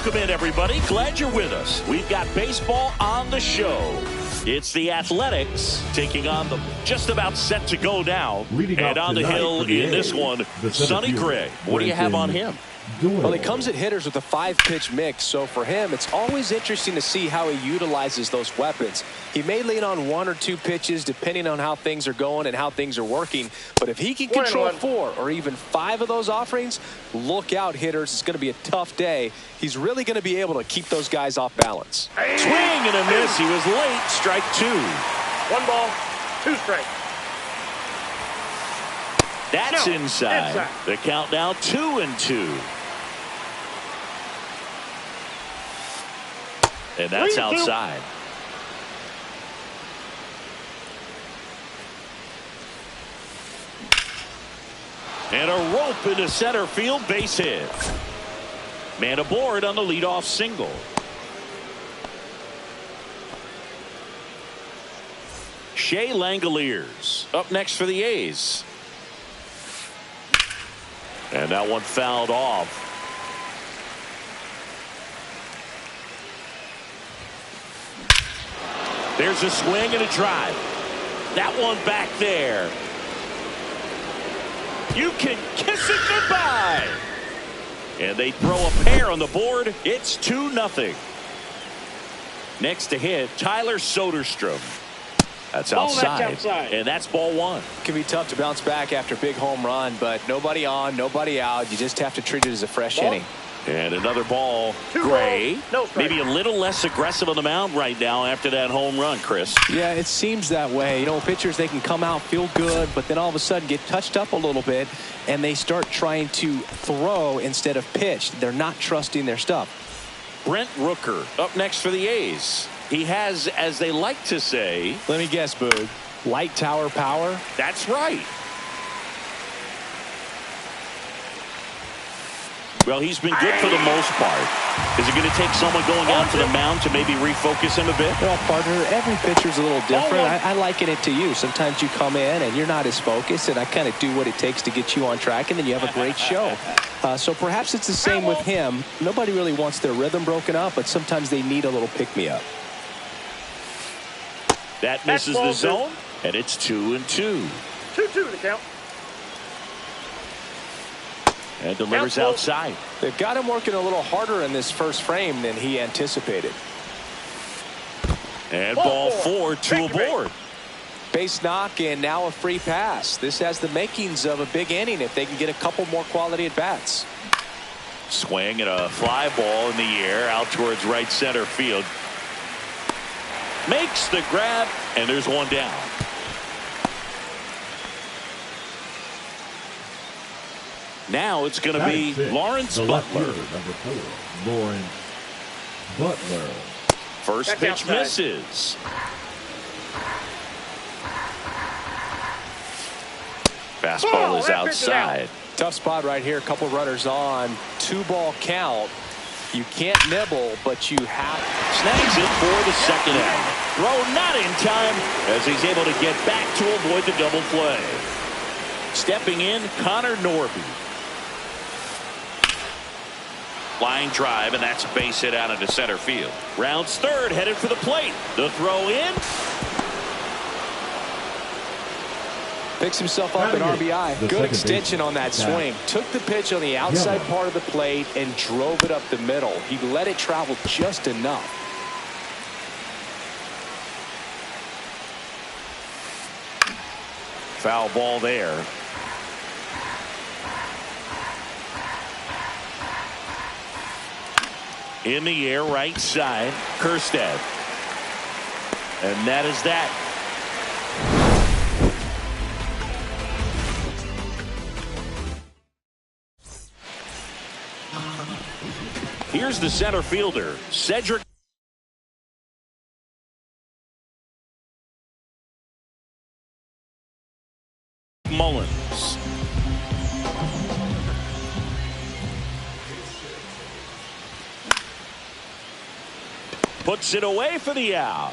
Welcome in, everybody. Glad you're with us. We've got baseball on the show. It's the Athletics taking on the just about set to go now. And on the hill in this one, Sonny Gray. What do you have on him? Well, he comes at hitters with a 5-pitch mix, so for him, it's always interesting to see how he utilizes those weapons. He may lean on 1 or 2 pitches depending on how things are going and how things are working, but if he can control 4 or even 5 of those offerings, look out, hitters. It's going to be a tough day. He's really going to be able to keep those guys off balance. Swing and a miss. He was late. Strike 2. 1 ball, 2 strikes. That's inside. The count now 2-2. And that's outside. And a rope into center field, base hit. Man aboard on the leadoff single. Shea Langoliers up next for the A's. And that one fouled off. There's a swing and a drive. That one back there. You can kiss it goodbye. And they throw a pair on the board. It's 2-0. Next to hit, Tyler Soderstrom. That's outside. And that's ball 1. It can be tough to bounce back after a big home run, but nobody on, nobody out. You just have to treat it as a fresh inning. And another ball. Gray. Maybe a little less aggressive on the mound right now after that home run, Chris. Yeah, it seems that way. You know, pitchers, they can come out, feel good, but then all of a sudden get touched up a little bit, and they start trying to throw instead of pitch. They're not trusting their stuff. Brent Rooker up next for the A's. He has, as they like to say... Let me guess, Boog. Light tower power? That's right. Well, he's been good for the most part. Is it going to take someone going out to the mound to maybe refocus him a bit? Well, partner, every pitcher's a little different. I liken it to you. Sometimes you come in and you're not as focused, and I kind of do what it takes to get you on track, and then you have a great show. So perhaps it's the same with him. Nobody really wants their rhythm broken up, but sometimes they need a little pick-me-up. That misses the zone, and it's 2-2. 2-2 the count. And delivers outside. They've got him working a little harder in this first frame than he anticipated. And ball 4, 2 aboard. Base knock and now a free pass. This has the makings of a big inning if they can get a couple more quality at bats. Swing and a fly ball in the air out towards right center field. Makes the grab, and there's one down. Now it's going to be Lawrence Butler. Number 4, Lawrence Butler. First pitch misses. Fastball is outside. Tough spot right here. A couple runners on. 2-ball count. You can't nibble, but you have. Snags it for the second out. Throw not in time as he's able to get back to avoid the double play. Stepping in, Connor Norby. Line drive, and that's a base hit out into center field. Rounds third, headed for the plate. The throw in. Picks himself up an RBI. Good extension on that swing. Took the pitch on the outside part of the plate and drove it up the middle. He let it travel just enough. Foul ball there. In the air, right side, Kjerstad. And that is that. Here's the center fielder, Cedric Mullins. Puts it away for the out.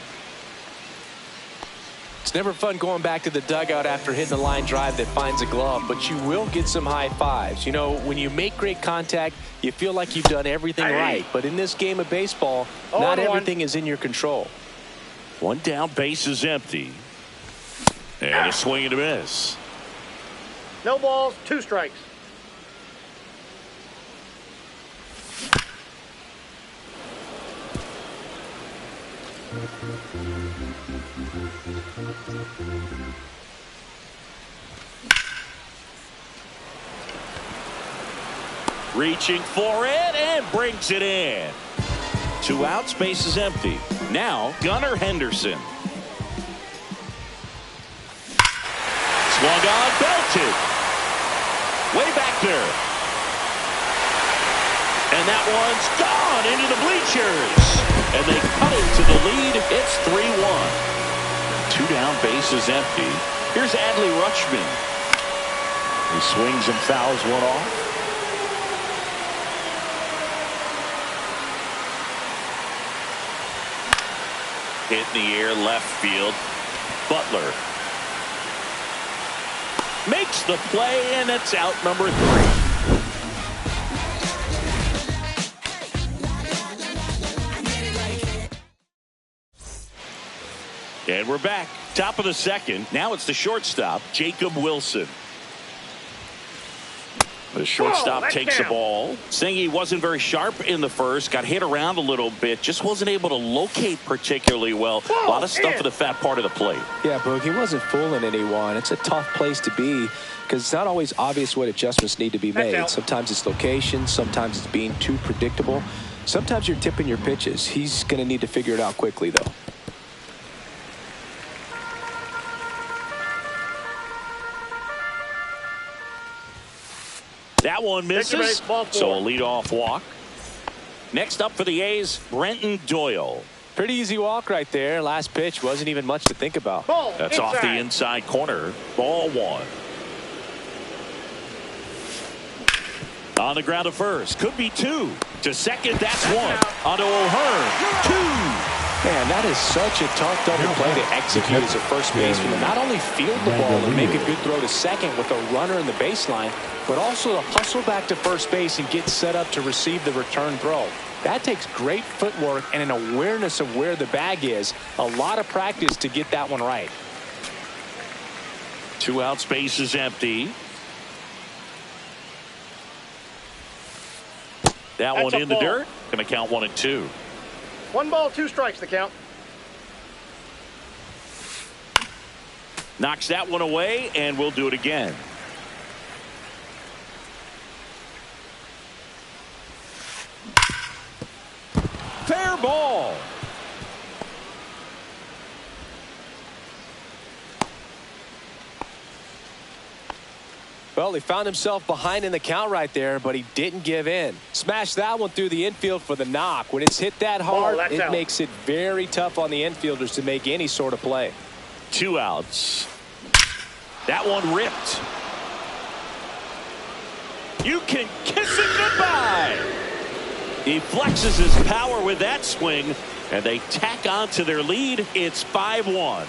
It's never fun going back to the dugout after hitting a line drive that finds a glove, but you will get some high fives. You know, when you make great contact, you feel like you've done everything right. But in this game of baseball, not everything is in your control. One down, base is empty. And a swing and a miss. No balls, 2 strikes. Reaching for it and brings it in. 2 outs, base is empty. Now, Gunnar Henderson. Swung on, belted. Way back there. And that one's gone into the bleachers. And they cut into the lead. It's 3-1. 2 down, base is empty. Here's Adley Rutschman. He swings and fouls one off. Hit in the air, left field. Butler makes the play, and it's out number 3. And we're back. Top of the second. Now it's the shortstop, Jacob Wilson. The shortstop takes the ball. Saying he wasn't very sharp in the first. Got hit around a little bit. Just wasn't able to locate particularly well. A lot of stuff at the fat part of the plate. Yeah, Boog, he wasn't fooling anyone. It's a tough place to be because it's not always obvious what adjustments need to be made. Sometimes it's location. Sometimes it's being too predictable. Sometimes you're tipping your pitches. He's going to need to figure it out quickly, though. That one misses, so a leadoff walk. Next up for the A's, Brenton Doyle. Pretty easy walk right there. Last pitch wasn't even much to think about. That's off the inside corner. Ball 1. On the ground to first. Could be 2. To second, that's 1. Onto O'Hearn. 2. Man, that is such a tough double play to execute as a first baseman. To not only field the ball and make a good throw to second with a runner in the baseline, but also to hustle back to first base and get set up to receive the return throw. That takes great footwork and an awareness of where the bag is. A lot of practice to get that one right. 2 outs, base is empty. That one in the dirt. Going to count 1 and 2. 1 ball, 2 strikes the count. Knocks that one away, and we'll do it again. Fair ball. Well, he found himself behind in the count right there, but he didn't give in. Smashed that one through the infield for the knock. When it's hit that hard, it makes it very tough on the infielders to make any sort of play. 2 outs. That one ripped. You can kiss it goodbye. He flexes his power with that swing, and they tack on to their lead. It's 5-1.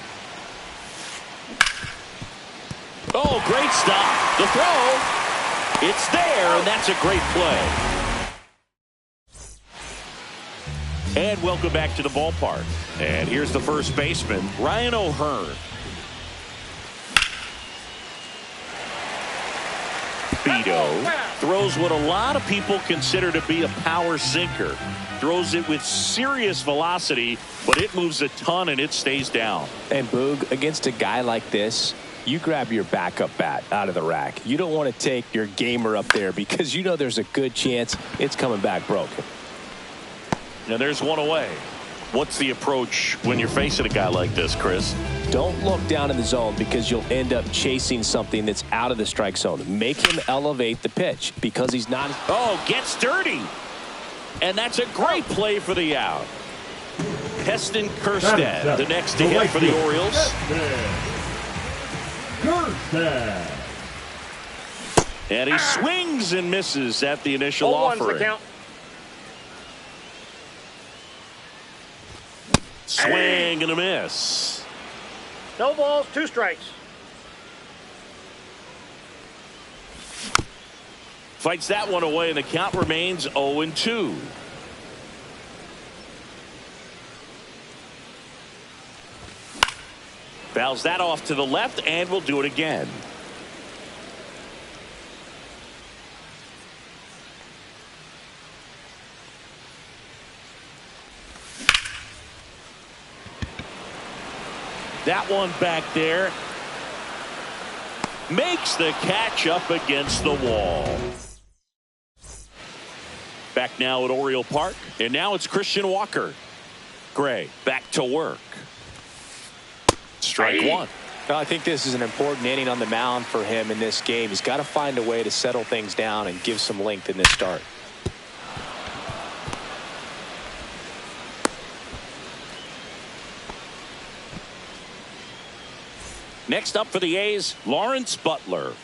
Oh, great stop. The throw. It's there, and that's a great play. And welcome back to the ballpark. And here's the first baseman, Ryan O'Hearn. Beto throws what a lot of people consider to be a power sinker. Throws it with serious velocity, but it moves a ton and it stays down. And Boog, against a guy like this, you grab your backup bat out of the rack. You don't want to take your gamer up there because you know there's a good chance it's coming back broken. And there's one away. What's the approach when you're facing a guy like this, Chris? Don't look down in the zone because you'll end up chasing something that's out of the strike zone. Make him elevate the pitch because he's not. Oh, gets dirty. And that's a great play for the out. Heston Kjerstad, the next to hit for the Orioles. And he swings and misses at the initial offering. Swing and a miss. No balls, 2 strikes. Fights that one away, and the count remains 0-2. Fouls that off to the left, and will do it again. That one back there. Makes the catch up against the wall. Back now at Oriole Park, and now it's Christian Walker. Gray back to work. Strike one. I think this is an important inning on the mound for him in this game. He's got to find a way to settle things down and give some length in this start. Next up for the A's, Lawrence Butler.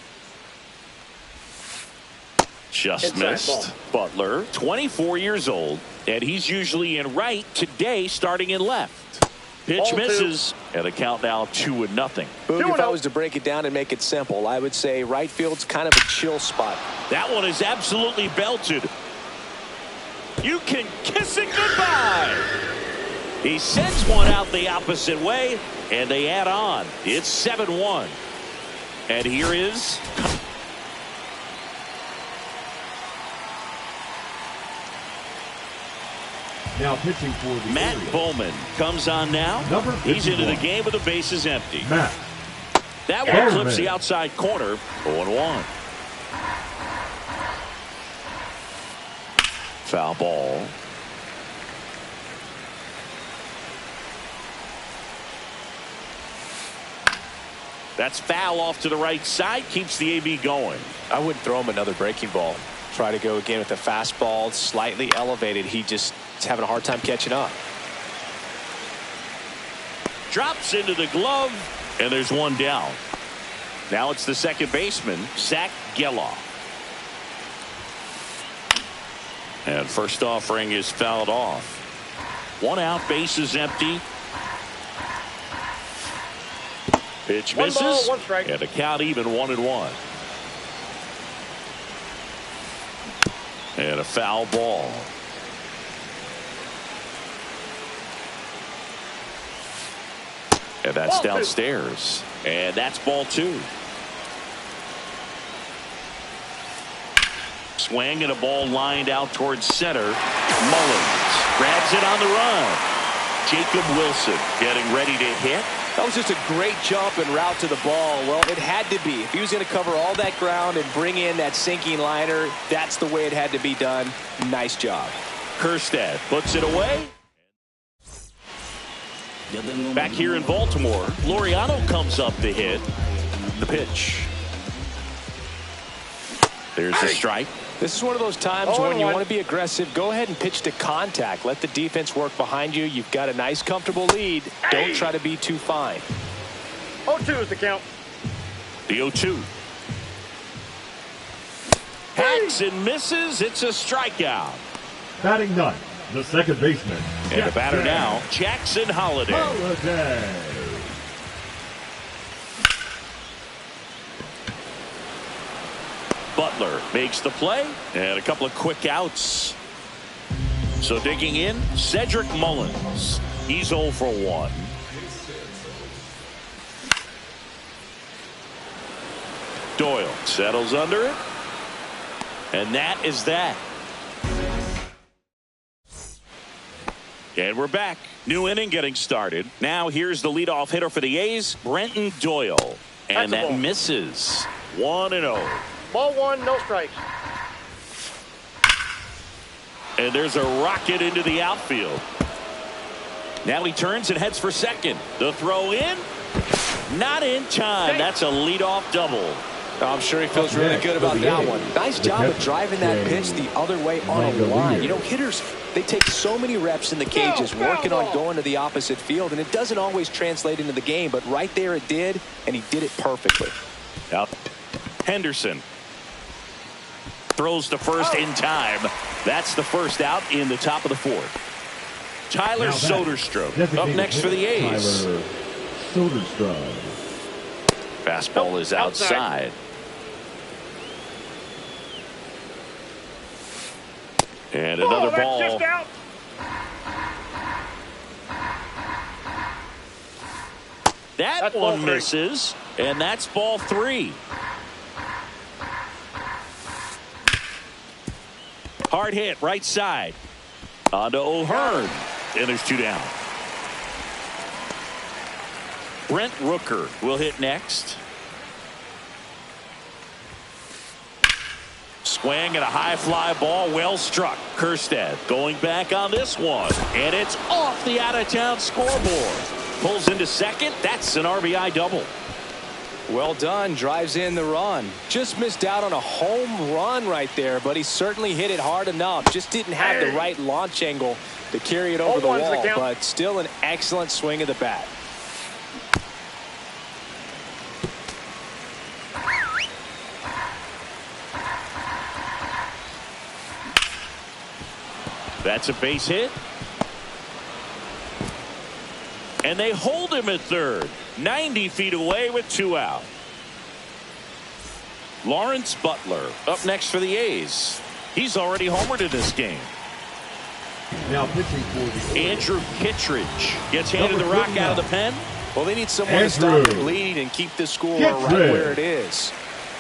Just missed. Butler, 24 years old, and he's usually in right, today starting in left. Pitch misses, and the count now 2-0. Boog, if I was to break it down and make it simple, I would say right field's kind of a chill spot. That one is absolutely belted. You can kiss it goodbye. He sends one out the opposite way, and they add on. It's 7-1. And here is Now pitching for the Matt Orioles. Bowman comes on now. Number He's into the 51. game with the bases empty. Matt That one Bowman. clips the outside corner. 0-1. Foul ball. That's foul off to the right side. Keeps the AB going. I wouldn't throw him another breaking ball. Try to go again with the fastball, slightly elevated. He just is having a hard time catching up. Drops into the glove, and there's one down. Now it's the second baseman, Zach Geloff. And first offering is fouled off. One out, base is empty. Pitch One misses, ball, 1 strike. and the count even 1-1. And a foul ball. And that's Ball 2. downstairs. And that's ball 2. Swing and a ball lined out towards center. Mullins grabs it on the run. Jacob Wilson getting ready to hit. That was just a great jump and route to the ball. Well, it had to be. If he was going to cover all that ground and bring in that sinking liner, that's the way it had to be done. Nice job. Kjerstad puts it away. Back here in Baltimore, Laureano comes up to hit. The pitch. There's the strike. This is one of those times when you 0-1. want to be aggressive. Go ahead and pitch to contact. Let the defense work behind you. You've got a nice, comfortable lead. Don't try to be too fine. 0-2 is the count. The 0-2. Hacks and misses. It's a strikeout. batting ninth, the second baseman. And the batter now, Jackson Holliday. Holliday. Butler makes the play, and a couple of quick outs. So digging in, Cedric Mullins. He's 0 for 1. Doyle settles under it. And that is that. And we're back. New inning getting started. Now here's the leadoff hitter for the A's, Brenton Doyle. And That's a that ball. misses. 1-0. Ball 1, no strikes. And there's a rocket into the outfield. Now he turns and heads for second. The throw in. Not in time. That's a leadoff double. I'm sure he feels really good about that one. Nice job of driving that pitch the other way on a line. You know, hitters, they take so many reps in the cages working on going to the opposite field, and it doesn't always translate into the game, but right there it did, and he did it perfectly. Out. Henderson throws to first in time. That's the first out in the top of the fourth. Tyler Now batting, Soderstrom up designated next for the hitter, A's. Tyler Soderstrom. Fastball is outside. And another ball. That's just out. That one misses, and that's ball 3. Hard hit, right side. On to O'Hearn, and there's 2 down. Brent Rooker will hit next. Swing and a high fly ball, well struck. Kjerstad going back on this one, and it's off the out-of-town scoreboard. Pulls into second. That's an RBI double. Well done. Drives in the run. Just missed out on a home run right there, but he certainly hit it hard enough. Just didn't have the right launch angle to carry it over the wall, but still an excellent swing of the bat. That's a base hit. And they hold him at third. 90 feet away with 2 out. Lawrence Butler up next for the A's. He's already homered in this game. Now pitching for the Andrew Kittredge gets handed the rock out of the pen. Well, they need someone to stop the bleed and keep the score right where it is.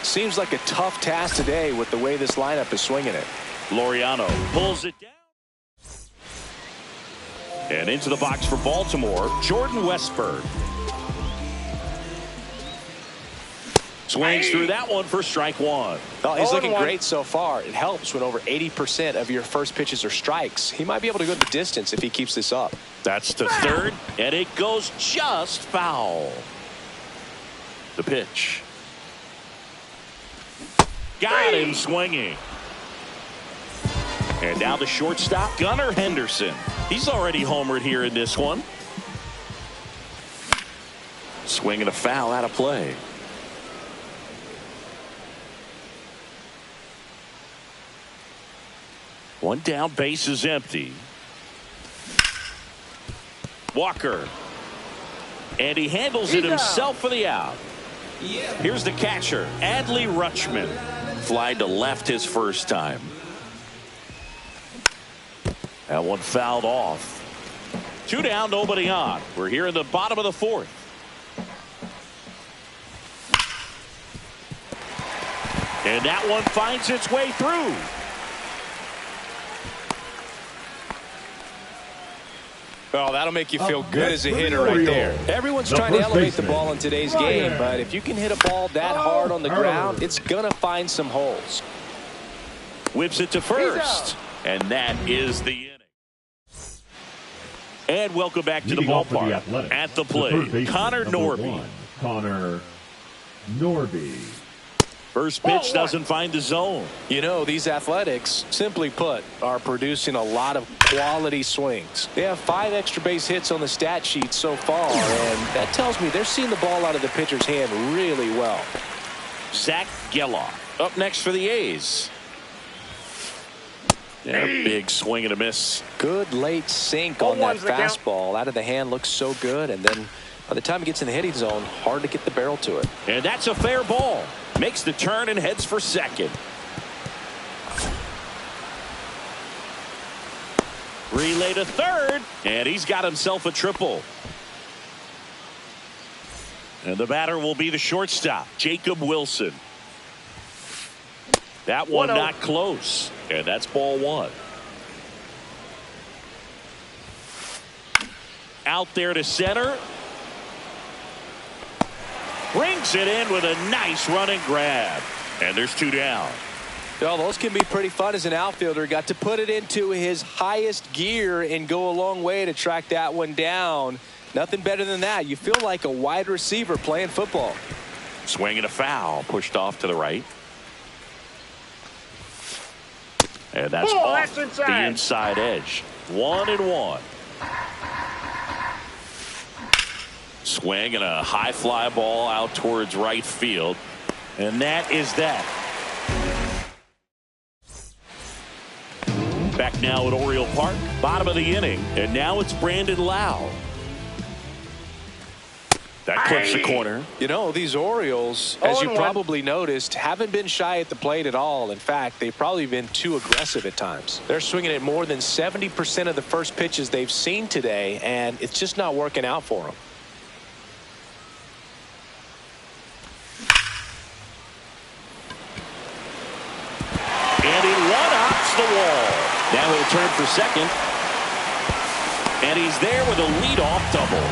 Seems like a tough task today with the way this lineup is swinging it. Laureano pulls it down. And into the box for Baltimore, Jordan Westburg. Swings through that one for strike 1. Oh, he's looking great so far. It helps when over 80% of your first pitches are strikes. He might be able to go the distance if he keeps this up. That's to third, and it goes just foul. The pitch. Got him swinging. And now the shortstop, Gunnar Henderson. He's already homered here in this one. Swinging a foul out of play. One down, base is empty. Walker. And he handles it himself for the out. Here's the catcher, Adley Rutschman. Fly to left his first time. That one fouled off. 2 down, nobody on. We're here in the bottom of the 4th. And that one finds its way through. Oh, that'll make you feel good as a hitter right there. Everyone's trying to elevate the ball in today's game, but if you can hit a ball that hard on the ground, it's going to find some holes. Whips it to first. And that is the inning. And welcome back to the ballpark. At the plate, Connor Norby. Connor Norby. First pitch doesn't find the zone. You know, these Athletics, simply put, are producing a lot of quality swings. They have 5 extra base hits on the stat sheet so far, and that tells me they're seeing the ball out of the pitcher's hand really well. Zach Geloff up next for the A's. Yeah, big swing and a miss. Good late sink on that fastball. Out of the hand looks so good, and then by the time it gets in the hitting zone, hard to get the barrel to it. And that's a fair ball. Makes the turn and heads for second. Relay to third, and he's got himself a triple. And the batter will be the shortstop, Jacob Wilson. That one not close, and that's ball 1. Out there to center. Brings it in with a nice running grab. And there's 2 down. Well, those can be pretty fun as an outfielder. Got to put it into his highest gear and go a long way to track that one down. Nothing better than that. You feel like a wide receiver playing football. Swinging a foul. Pushed off to the right. And that's off the inside edge. 1-1. Swing and a high fly ball out towards right field. And that is that. Back now at Oriole Park. Bottom of the inning. And now it's Brandon Lowe. That clips the corner. You know, these Orioles, as you 0-1. probably noticed, haven't been shy at the plate at all. In fact, they've probably been too aggressive at times. They're swinging at more than 70% of the first pitches they've seen today, and it's just not working out for them. And he one-hops the wall. Now he'll turn for second. And he's there with a leadoff double.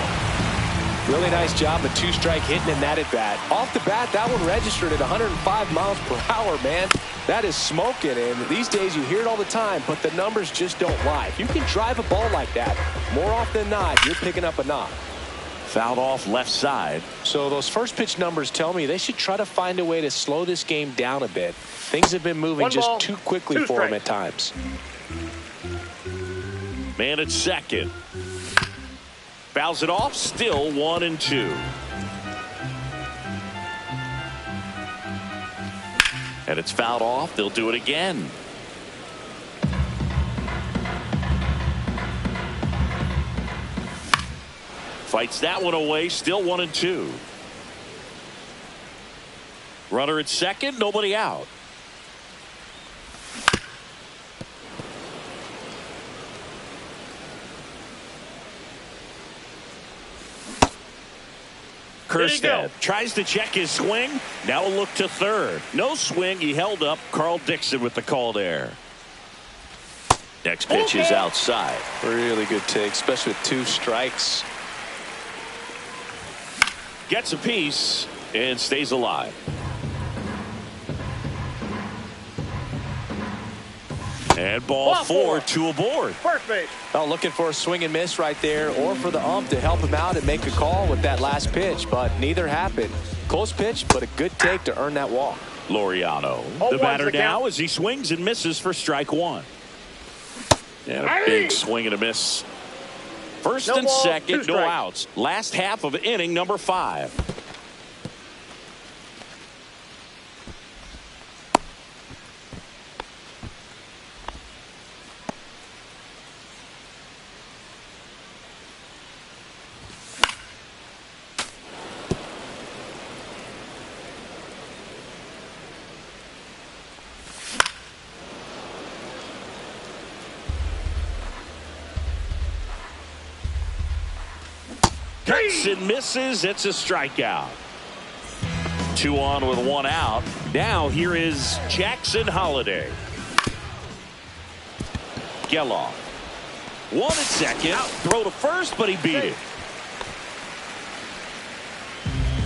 Really nice job, a two-strike hitting in that at-bat. Off the bat, that one registered at 105 miles per hour, man. That is smoking, and these days you hear it all the time, but the numbers just don't lie. If you can drive a ball like that, more often than not, you're picking up a knock. Fouled off left side. So those first pitch numbers tell me they should try to find a way to slow this game down a bit. Things have been moving One just ball, too quickly two for them strikes. at times. Man at second. Fouls it off, still 1-2. And it's fouled off. They'll do it again. Fights that one away, still 1-2. Runner at second, nobody out. Kerstead tries to check his swing. Now a look to third. No swing. He held up. Carl Dixon with the call there. Next pitch is outside. Really good take, especially with two strikes. Gets a piece and stays alive. And ball four, two aboard. First base. Well, looking for a swing and miss right there, or for the ump to help him out and make a call with that last pitch, but neither happened. Close pitch, but a good take to earn that walk. Laureano. Oh, The batter one's the now count. as he swings and misses for strike one. And a big swing and a miss. First No and ball, second, two no strikes. outs. Last half of inning number 5. Dixon misses. It's a strikeout. 2 on with 1 out. Now here is Jackson Holiday. Geloff. 1 at second. Throw to first, but he beat it.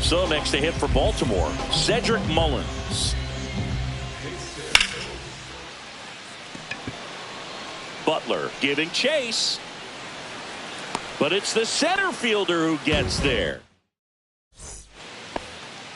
So next to hit for Baltimore, Cedric Mullins. Butler giving chase. But it's the center fielder who gets there.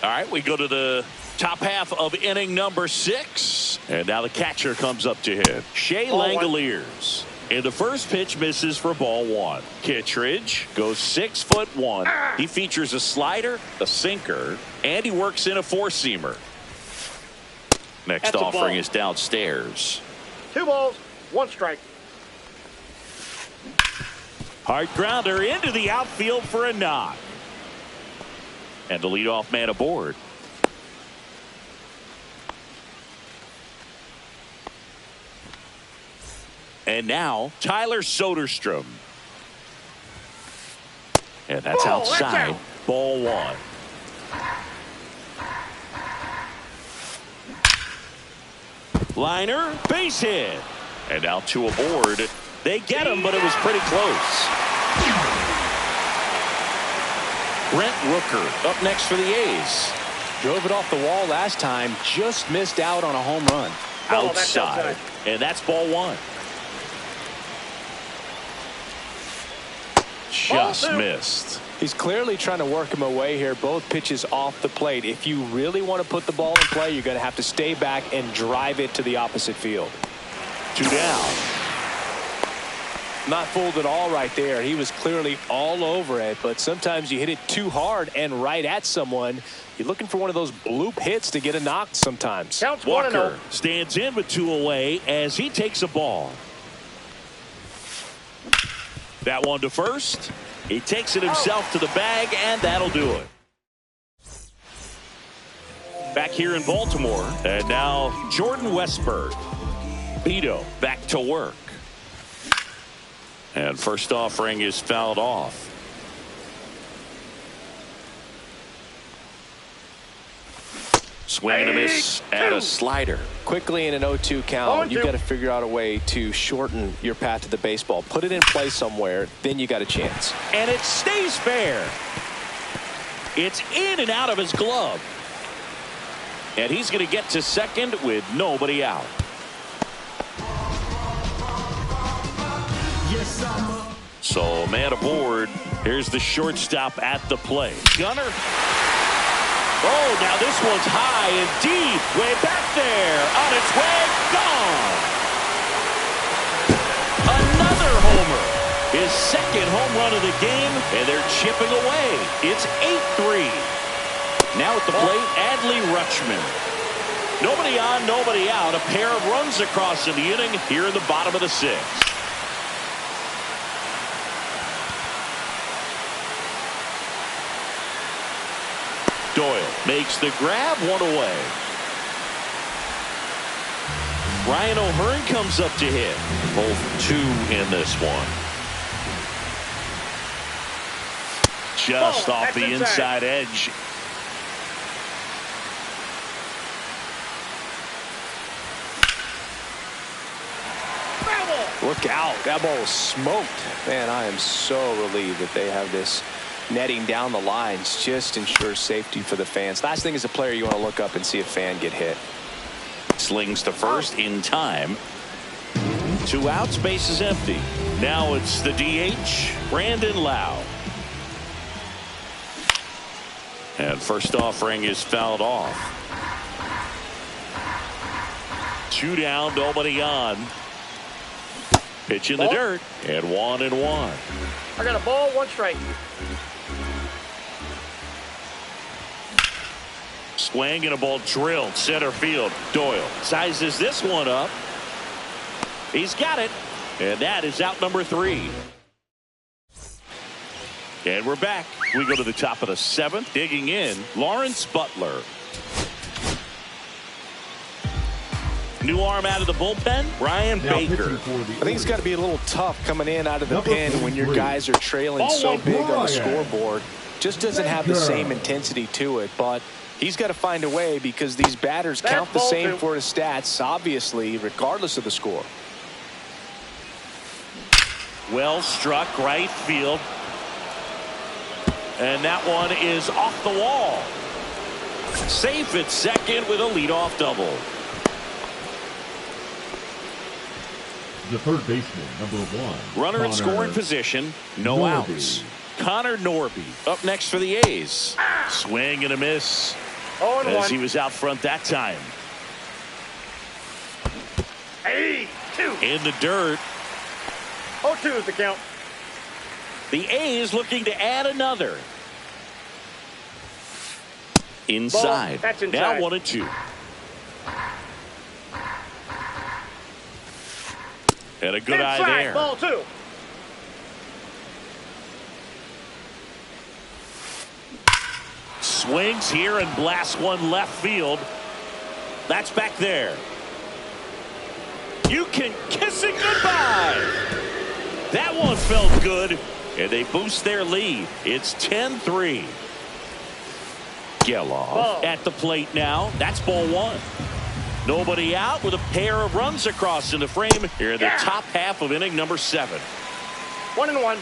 All right, we go to the top half of inning number 6. And now the catcher comes up to hit. Shea Langoliers. And the first pitch misses for ball 1. Kittredge goes 6'1". He features a slider, a sinker, and he works in a 4-seamer. Next That's a offering ball. is downstairs. 2 balls, 1 strike. Hard grounder into the outfield for a knock. And the leadoff man aboard. And now Tyler Soderstrom. And that's Ball, that's outside. out. Ball 1. Liner, base hit. And now 2 aboard. They get him, but it was pretty close. Brent Rooker up next for the A's. Drove it off the wall last time, just missed out on a home run. Ball, that's outside. And that's ball 1. Just Ball 2. missed. He's clearly trying to work him away here, both pitches off the plate. If you really want to put the ball in play, you're going to have to stay back and drive it to the opposite field. 2 down. Not fooled at all right there. He was clearly all over it, but sometimes you hit it too hard and right at someone. You're looking for one of those bloop hits to get a knock sometimes. Counts 1-0. Walker stands in with 2 away as he takes a ball. That one to first. He takes it himself to the bag, and that'll do it. Back here in Baltimore, and now Jordan Westburg. Beto back to work. And first offering is fouled off. Swing and a miss and a slider. Quickly in an 0-2 count, you've got to figure out a way to shorten your path to the baseball. Put it in play somewhere, then you got a chance. And it stays fair. It's in and out of his glove. And he's going to get to second with nobody out. So man aboard. Here's the shortstop at the plate. Gunner. Oh, now this one's high and deep. Way back there. On its way. Gone. Another homer. His second home run of the game. And they're chipping away. It's 8-3. Now at the plate, Adley Rutschman. Nobody on, nobody out. A pair of runs across in the inning here in the bottom of the sixth. Doyle makes the grab, one away. Ryan O'Hearn comes up to hit. Both two in this one. Just off the inside edge. Look out. That ball was smoked. Man, I am so relieved that they have this netting down the lines. Just ensures safety for the fans. Last thing as a player, you want to look up and see a fan get hit. Slings to first in time. 2 outs, base is empty. Now it's the DH, Brandon Lowe. And first offering is fouled off. 2 down, nobody on. Pitch in the dirt, and 1-1. I got a ball, 1 strike. Swing and a ball drilled center field. Doyle sizes this one up. He's got it, and that is out number 3. And we're back. We go to the top of the 7th. Digging in, Lawrence Butler. New arm out of the bullpen, Brian Baker. I think it's got to be a little tough coming in out of the pen when your guys are trailing so big on the scoreboard. Just doesn't have the same intensity to it, but he's got to find a way because these batters count the same for his stats, obviously, regardless of the score. Well struck, right field. And that one is off the wall. Safe at second with a leadoff double. The third baseman, number 1. Runner in scoring position, no outs. Connor Norby up next for the A's. Swing and a miss as he was out front that time. 8-2. In the dirt. 0-2 is the count. The A's looking to add another. Inside. That's inside. Now 1-2. And a good eye there. Ball 2. Swings here and blasts one left field. That's back there. You can kiss it goodbye. That one felt good, and they boost their lead. It's 10-3. Geloff at the plate now. That's ball 1. Nobody out with a pair of runs across in the frame here in the top half of inning number 7. 1-1.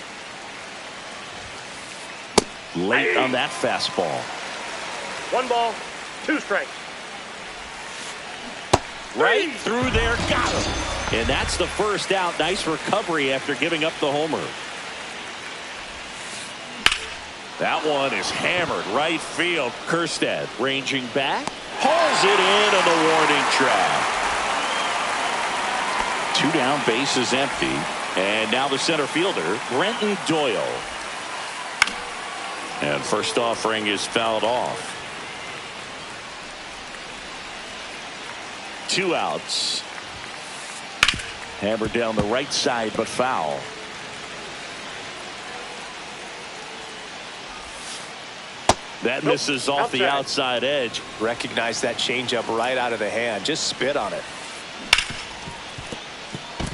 Late on that fastball. 1 ball, 2 strikes. Right through there, got him. And that's the first out. Nice recovery after giving up the homer. That one is hammered right field. Kjerstad ranging back. Hauls it in on the warning track. 2 down, base is empty. And now the center fielder, Brenton Doyle. And first offering is fouled off. 2 outs. Hammered down the right side, but foul. That misses off the outside edge. Recognize that changeup right out of the hand. Just spit on it.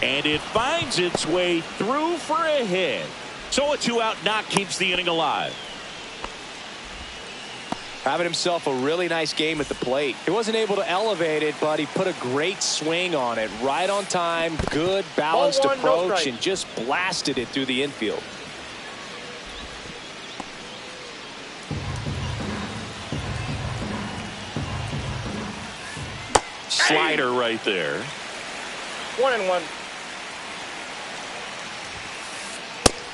And it finds its way through for a hit. So a 2-out knock keeps the inning alive. Having himself a really nice game at the plate. He wasn't able to elevate it, but he put a great swing on it. Right on time, good balanced approach, and just blasted it through the infield. Slider right there. 1-1.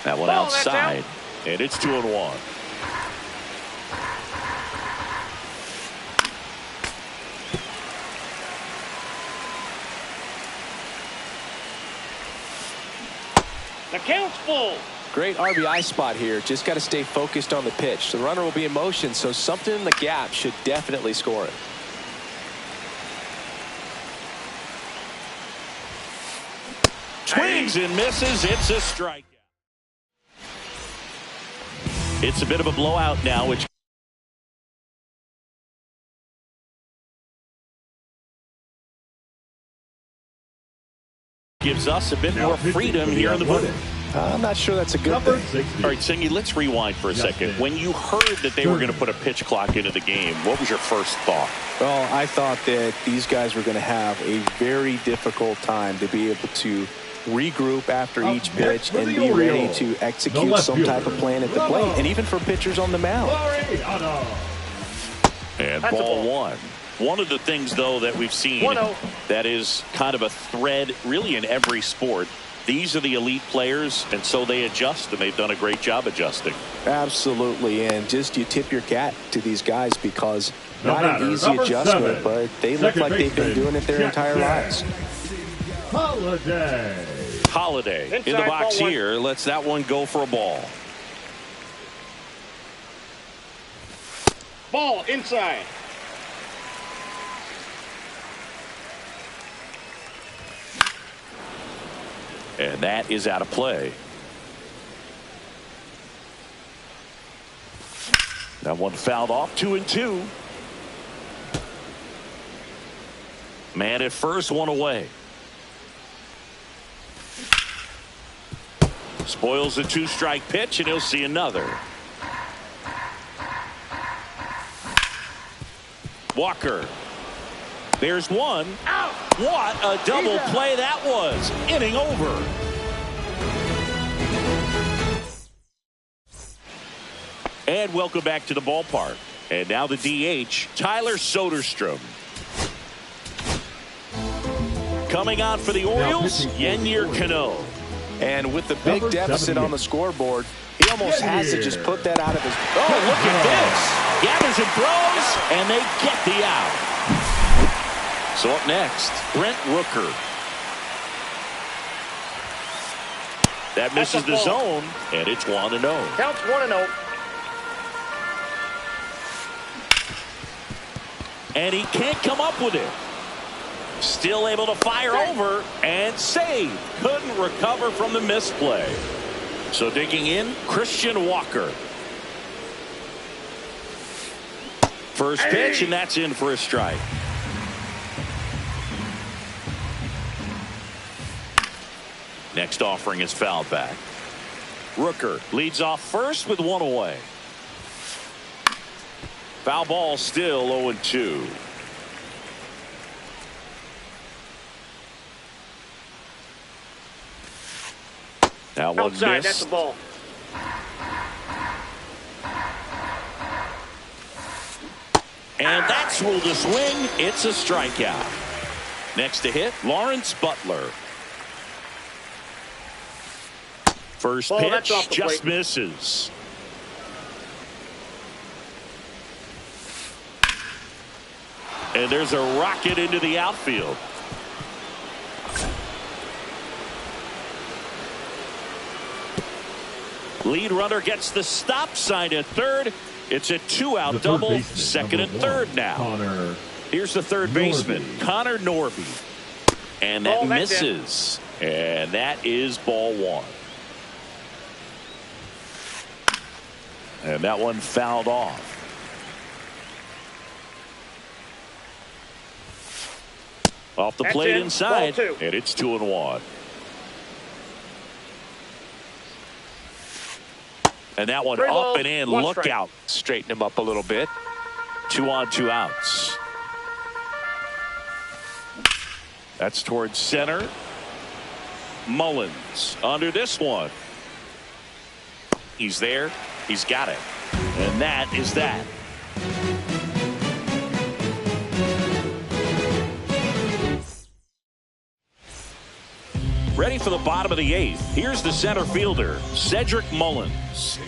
That one outside. And it's 2-1. The count's full. Great RBI spot here. Just got to stay focused on the pitch. The runner will be in motion, so something in the gap should definitely score it. Swings and misses. It's a strikeout. It's a bit of a blowout now, which gives us a bit more freedom here in the booth. I'm not sure that's a good thing. All right, Singy, let's rewind for a second. When you heard that they were going to put a pitch clock into the game, what was your first thought? Well, I thought that these guys were going to have a very difficult time to be able to regroup after each pitch and be ready to execute some type of plan at the plate, and even for pitchers on the mound. And ball one. One of the things, though, that we've seen that is kind of a thread really in every sport, these are the elite players, and so they adjust, and they've done a great job adjusting. Absolutely, and just you tip your cap to these guys because not an easy adjustment, but they look like they've been doing it their entire lives. Holiday in the box here. Lets that one go for a ball. Ball inside. And that is out of play. That one fouled off. 2-2. Man at first, one away. Spoils the 2-strike pitch, and he'll see another. Walker. There's one. Out. What a double play that was. Inning over. And welcome back to the ballpark. And now the DH, Tyler Soderstrom. Coming on for the Orioles, Yennier Cano. And with the big deficit on the scoreboard, he almost has to just put that out of his... Oh, look at this. Gathers and throws, and they get the out. So up next, Brent Rooker. That misses the zone, and it's 1-0. Counts 1-0. And he can't come up with it. Still able to fire over and save. Couldn't recover from the misplay. So digging in, Christian Walker. First pitch, and that's in for a strike. Next offering is fouled back. Rooker leads off first with one away. Foul ball, still 0-2. Now one outside, missed. that's the ball. And that's ruled a swing. It's a strikeout. Next to hit, Lawrence Butler. First pitch just misses. And there's a rocket into the outfield. Lead runner gets the stop sign at third. It's a 2-out double, second and third now. Here's the third baseman, Connor Norby. And that misses. And that is ball one. And that one fouled off. Off the That's plate in. inside, Ball 2. and it's 2-1. And that one 3 up balls, and in. 1 Look strike. out. Straighten him up a little bit. 2 on, 2 outs. That's towards center. Mullins under this one. He's there. He's got it. And that is that. Ready for the bottom of the 8th. Here's the center fielder, Cedric Mullins.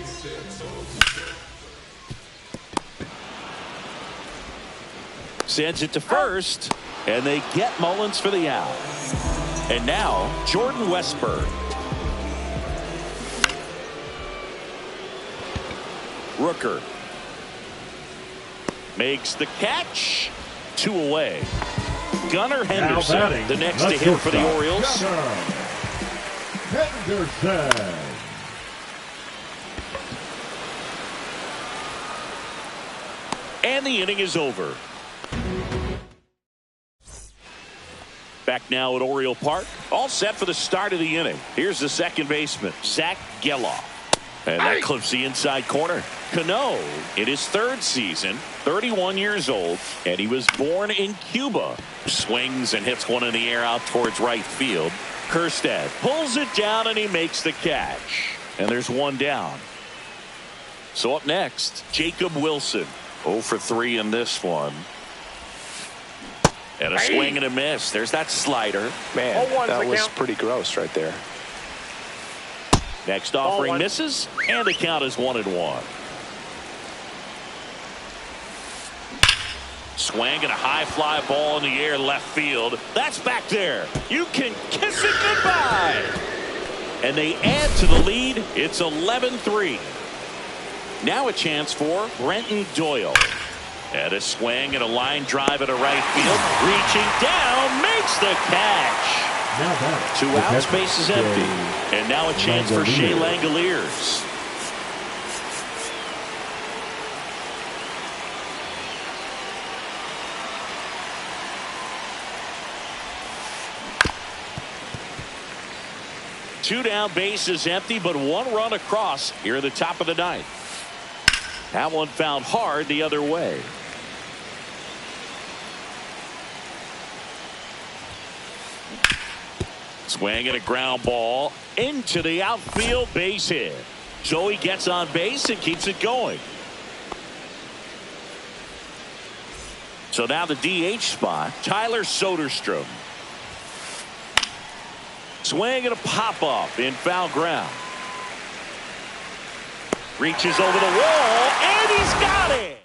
Sends it to first, and they get Mullins for the out. And now, Jordan Westburg. Rooker makes the catch. 2 away. Gunnar Henderson, the next to hit for the Orioles. Henderson. And the inning is over. Back now at Oriole Park. All set for the start of the inning. Here's the second baseman, Zach Geloff. And that clips the inside corner. Cano in his 3rd season, 31 years old, and he was born in Cuba. Swings and hits one in the air out towards right field. Kjerstad pulls it down and he makes the catch. And there's 1 down. So up next, Jacob Wilson. 0 for 3 in this one. And a swing and a miss. There's that slider. Man, that was pretty gross right there. Next offering misses, and the count is 1-1. Swing and a high fly ball in the air left field. That's back there. You can kiss it goodbye. And they add to the lead. It's 11-3. Now a chance for Brenton Doyle. And a swing and a line drive at a right field. Reaching down, makes the catch. 2 outs, base is empty. And now a chance for Shea Langoliers. Two down, base is empty, but 1 run across here at the top of the 9th. That one found hard the other way. Swing and a ground ball into the outfield, base hit. Joey gets on base and keeps it going. So now the DH spot, Tyler Soderstrom. Swing and a pop-up in foul ground. Reaches over the wall, and he's got it!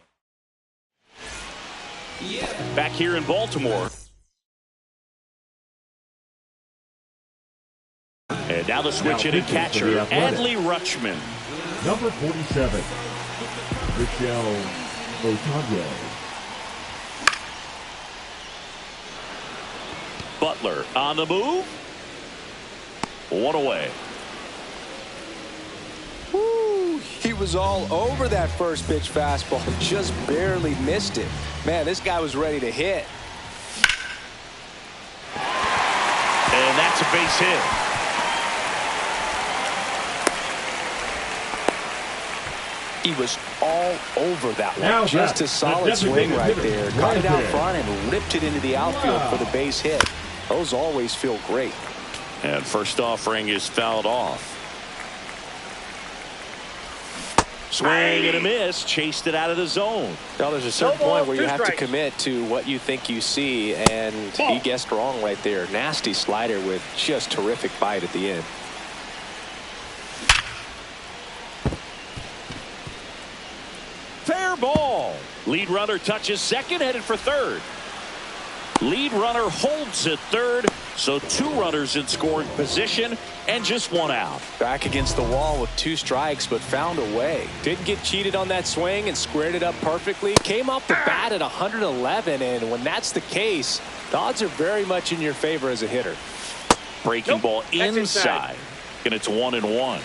Back here in Baltimore. And now the switch hitting catcher, Adley Rutschman. Number 47, Michelle Otonio. Butler on the move. 1 away. Woo, he was all over that first pitch fastball. Just barely missed it. Man, this guy was ready to hit. And that's a base hit. He was all over that one. Just a solid swing right there. Caught it out front and ripped it into the outfield for the base hit. Those always feel great. And first offering is fouled off. Swing and a miss. Chased it out of the zone. Now there's a certain point where you have to commit to what you think you see, and he guessed wrong right there. Nasty slider with just terrific bite at the end. Fair ball. Lead runner touches second, headed for third. Lead runner holds at third, so 2 runners in scoring position and just 1 out. Back against the wall with 2 strikes, but found a way. Didn't get cheated on that swing and squared it up perfectly. Came off the bat at 111, and when that's the case, the odds are very much in your favor as a hitter. Breaking ball inside, and it's 1-1.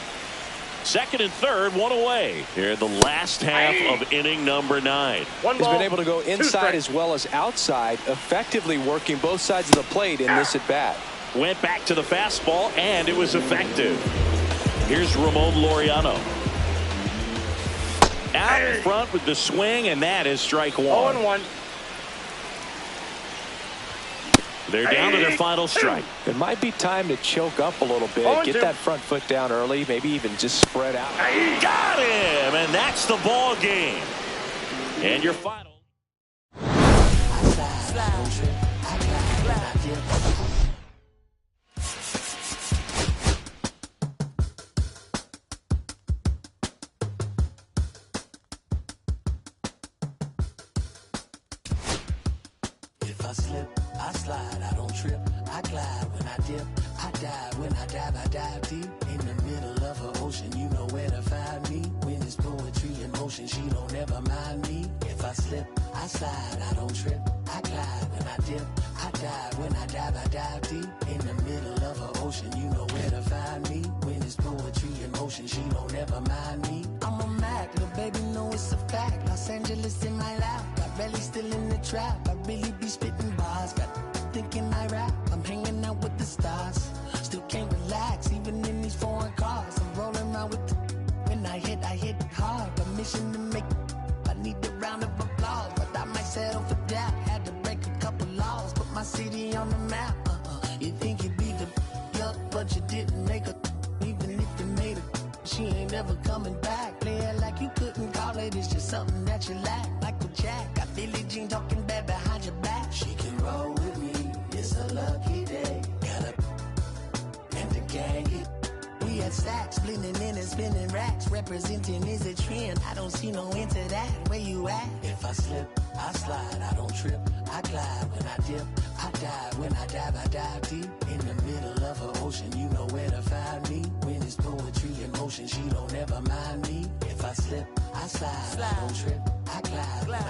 Second and third, one away. Here the last half of inning number 9. One He's ball, been able to go 2 inside strikes. as well as outside, effectively working both sides of the plate in this at bat. Went back to the fastball, and it was effective. Here's Ramon Laureano. Out in front with the swing, and that is strike 1. 0-1. They're down to their final strike. It might be time to choke up a little bit, 0-2. get that front foot down early, maybe even just spread out. Got him, and that's the ball game. And your final. If I slip, I slide, I don't trip, I glide when I dip, I dive when I dive deep in the middle of an ocean. You know where to find me when it's poetry in motion. She don't ever mind me. If I slip, I slide, I don't trip, I glide when I dip, I dive when I dive deep in the middle of an ocean. You know where to find me when it's poetry in motion. She don't ever mind me. I'm a Mac, little baby, know it's a fact. Los Angeles in my lap, got belly still in the trap. I really be spitting bars, got thinking I rap. I'm hanging out with the stars, still can't relax even in these foreign cars. I'm rolling around with the when I hit hard. Permission to make, I need a round of applause, but I might settle for that. Had to break a couple laws, put my city on the map. You think you beat the up, but you didn't make her. Even if you made her, she ain't ever coming back. Play it like you couldn't call it, it's just something that you lack. Michael Jack, got Billie Jean talking bad behind your back. She can roll with me, it's a lucky day. Got a and the gang hit. We had stacks, blending in and spinning racks. Representing is a trend, I don't see no end to that. Where you at? If I slip, I slide, I don't trip, I glide when I dip, I dive when I dive deep in the middle of an ocean. You know where to find me when it's poetry in motion. She don't ever mind me. If I slip, I slide, I don't trip, I glide when I